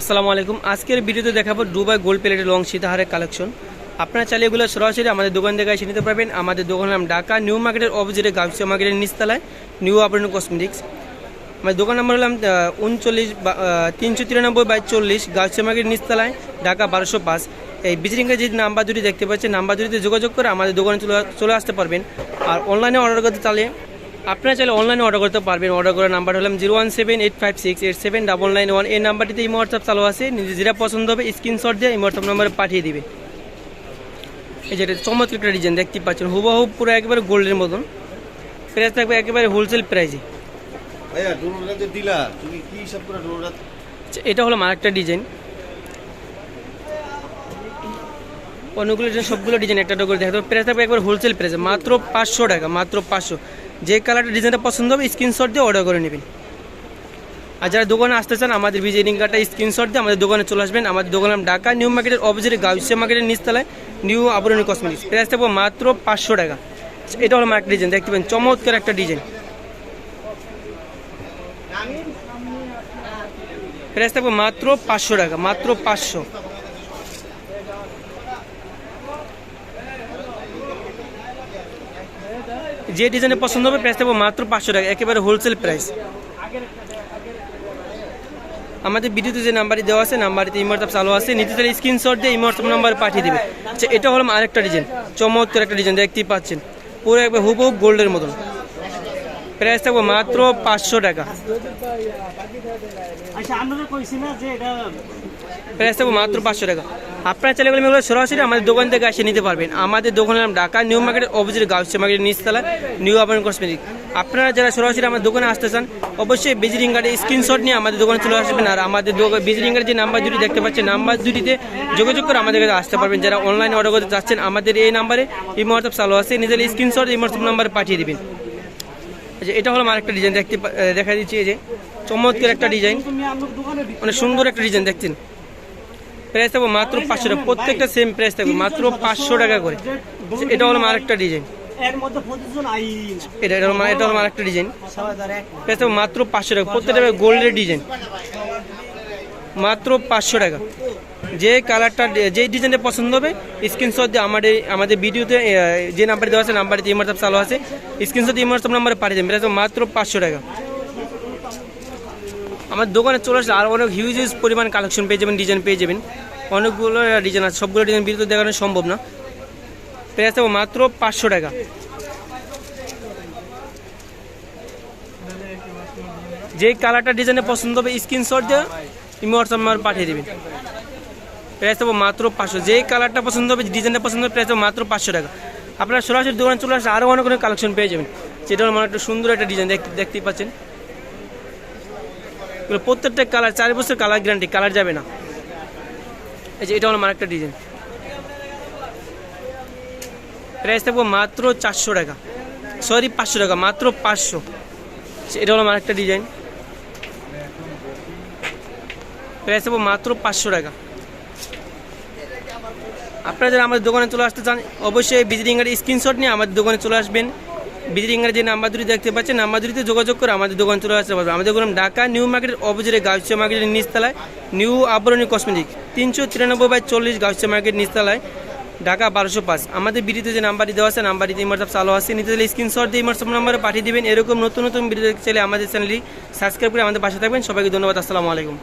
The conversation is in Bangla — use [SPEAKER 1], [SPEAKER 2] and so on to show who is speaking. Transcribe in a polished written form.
[SPEAKER 1] আসসালামু আলাইকুম। আজকের ভিডিওতে দেখাবো দুবাই গোল্ড প্লেটের লং সীতাহারের কালেকশন। আপনারা চাইলে এগুলো সরাসরি আমাদের দোকান থেকে এসে নিতে পারবেন। আমাদের দোকানের নাম ঢাকা নিউ মার্কেটের অপোজিটে গাউসিয়া মার্কেটের নিচতলায় নিউ আবরণ কসমেটিক্স। আমাদের দোকান নাম্বার হলাম 393/40 গাউসিয়া মার্কেটের নিচতলায় ঢাকা 1205। এই ভিজিটিংয়ের যে নাম্বার দুটি দেখতে পাচ্ছেন, নাম্বার দুটিতে যোগাযোগ করে আমাদের দোকানে চলে আসতে পারবেন। আর অনলাইনে অর্ডার করতে চাইলে আপনারা চাইলে অনলাইনে অর্ডার করতে পারবেন। অর্ডার করার নাম্বার হলাম 01785687991। এই নাম্বারটিতে এই হোয়াটসঅ্যাপ চালু আছে। যেটা পছন্দ হবে স্ক্রিনশট দিয়ে এই হোয়াটসঅ্যাপ নাম্বারে পাঠিয়ে দিবে। এই যেটা চমৎকার একটা ডিজাইন দেখতে পাচ্ছেন, হুবহু পুরো একেবারে গোল্ডের মতন। প্রাইস থাকবে একেবারে হোলসেল প্রাইসে। এটা হলো আরেকটা ডিজাইন। অনেকগুলো সবগুলো ডিজাইন একটা করে দেখা যাবে। প্রাইস থাকবে একবার হোলসেল প্রাইসে মাত্র 500 টাকা, মাত্র 500। যে কালারটা ডিজাইনটা পছন্দ হবে স্ক্রিনশট দিয়ে অর্ডার করে নেবেন। আর যারা দোকানে আসতে চান আমাদের ভিজিটিং কার্ডটা স্ক্রিনশট দিয়ে আমাদের দোকানে চলে আসবেন। আমাদের দোকানের নাম ঢাকা নিউ মার্কেটের অপোজিটে গাউসিয়া মার্কেটের নিচতলায় নিউ আবরণী কসমেটিক্স। প্রাইস থাকবে মাত্র 500 টাকা। এটা হলো একটা ডিজাইন দেখতে পাবেন, চমৎকার একটা ডিজাইন। প্রাইস থাকবে মাত্র 500 টাকা, মাত্র 500। যে ডিজাইনে পছন্দ হবে প্রাইস থাকবে মাত্র 500 টাকা, একেবারে হোলসেল প্রাইস। আমাদের ভিডিওতে যে নাম্বারটি দেওয়া আছে নাম্বারটিতে হোয়াটসঅ্যাপ চালু আছে। নিতে চাইলে স্ক্রিনশট দিয়ে হোয়াটসঅ্যাপ নাম্বারে পাঠিয়ে দেবে। আচ্ছা, এটা হলো আরেকটা ডিজাইন, চমৎকার একটা ডিজাইন দেখতেই পাচ্ছেন, পুরো একবার হুবহু গোল্ডের মতন। প্রাইস থাকবে মাত্র 500 টাকা। প্রাইস থাকবে মাত্র 500 টাকা। আপনারা চাইলে এগুলো সরাসরি আমাদের দোকান থেকে এসে নিতে পারবেন। আমাদের দোকানের নাম ঢাকা নিউ মার্কেটের অপোজিট গাউসিয়া মার্কেটের নিচতলা নিউ আবরণ কসমেটিক্স। আপনারা যারা সরাসরি আমাদের দোকানে আসতে চান অবশ্যই ভিজিটিং কার্ডে স্ক্রিনশট নিয়ে আমাদের দোকানে চলে আসবেন। আর আমাদের ভিজিটিং কার্ডে যে নাম্বার দুটি দেখতে পাচ্ছেন নাম্বার দুটিতে যোগাযোগ করে আমাদের কাছে আসতে পারবেন। যারা অনলাইনে অর্ডার করতে চাচ্ছেন আমাদের এই নাম্বারে এই হোয়াটসঅ্যাপ চালু আছে। নিজের স্ক্রিনশট এই হোয়াটসঅ্যাপ নাম্বারে পাঠিয়ে দেবেন। এটা হলো আরেকটা ডিজাইন দেখা দিচ্ছি। এই যে চমৎকার একটা ডিজাইন, অনেক সুন্দর একটা ডিজাইন দেখছেন। প্রাইস থাকবে মাত্র 500 টাকা। প্রত্যেকটা সেম প্রাইস থাকবে মাত্র 500 টাকা করে। এটা হলো আরেকটা ডিজাইন, এটা হলো আরেকটা ডিজাইন। প্রাইস থাকবে মাত্র 500 টাকা। প্রত্যেকটা গোল্ডের ডিজাইন, মাত্র 500 টাকা। যে কালারটা যে ডিজাইনটা পছন্দ হবে স্ক্রিনশট দিয়ে আমাদের ভিডিওতে যে নাম্বার দেওয়া আছে নাম্বারটি হোয়াটসঅ্যাপ চালু আছে। স্ক্রিনশট দিয়ে হোয়াটসঅ্যাপ নাম্বারে পাঠিয়ে দেবেন। প্রাইস মাত্র 500 টাকা। আমার দোকানে চলে আসলে আরও অনেক হিউজ পরিমাণ কালেকশন পেয়ে যাবেন, ডিজাইন পেয়ে যাবেন। অনেকগুলো ডিজাইন আছে, সবগুলো ডিজাইন ভিডিওতে দেখানো সম্ভব না। প্রাইস থাকবে মাত্র 500 টাকা। যে কালারটা ডিজাইনে পছন্দ হবে স্ক্রিনশট দিয়ে হোয়াটসঅ্যাপ নাম্বার পাঠিয়ে দেবেন। প্রাইস থাকবে মাত্র 500। যেই কালারটা পছন্দ হবে ডিজাইনটা পছন্দ হবে প্রাইস থাকবে মাত্র 500 টাকা। আপনারা সরাসরি দোকানে চলে আসলে আরও অনেক অনেক কালেকশন পেয়ে যাবেন। যেটা আমার একটা সুন্দর একটা ডিজাইন দেখতেই পাচ্ছেন। প্রত্যেকটা কালার 4 বছর কালার গ্যারান্টি, কালার যাবে না। এই যে এটা হলো আরেকটা ডিজাইন। প্রাইস থাকবে মাত্র 400 টাকা, সরি 500 টাকা, মাত্র 500। এটা হলো আরেকটা ডিজাইন। প্রাইস থাকবে মাত্র 500 টাকা। আপনারা যারা আমাদের দোকানে চলে আসতে চান অবশ্যই ভিজিটিং কার্ডের স্ক্রিনশট নিয়ে আমাদের দোকানে চলে আসবেন। ভিজিটিং কার্ডে যে নাম্বার দুটি দেখতে পাচ্ছেন নাম্বার দুটিতে যোগাযোগ করে আমাদের দোকানে চলে আসতে পারবেন। আমাদের দোকান ঢাকা নিউ মার্কেটের অপোজিটে গাউসিয়া মার্কেটের নিচতলায় নিউ আবরণী কসমেটিক্স, 393/40 গাউসিয়া মার্কেট নিচতলায় ঢাকা 1205। আমাদের ভিডিওতে যে নাম্বারটি দেওয়া আছে নাম্বারটিতে হোয়াটসঅ্যাপ চালু আছে। নিতে চাইলে স্ক্রিনশট দিয়ে হোয়াটসঅ্যাপ নাম্বারে পাঠিয়ে দেবেন। এরকম নতুন নতুন ভিডিও দেখতে চাইলে আমাদের চ্যানেলটি সাবস্ক্রাইব করে আমাদের পাশে থাকবেন। সবাইকে ধন্যবাদ। আসসালামু আলাইকুম।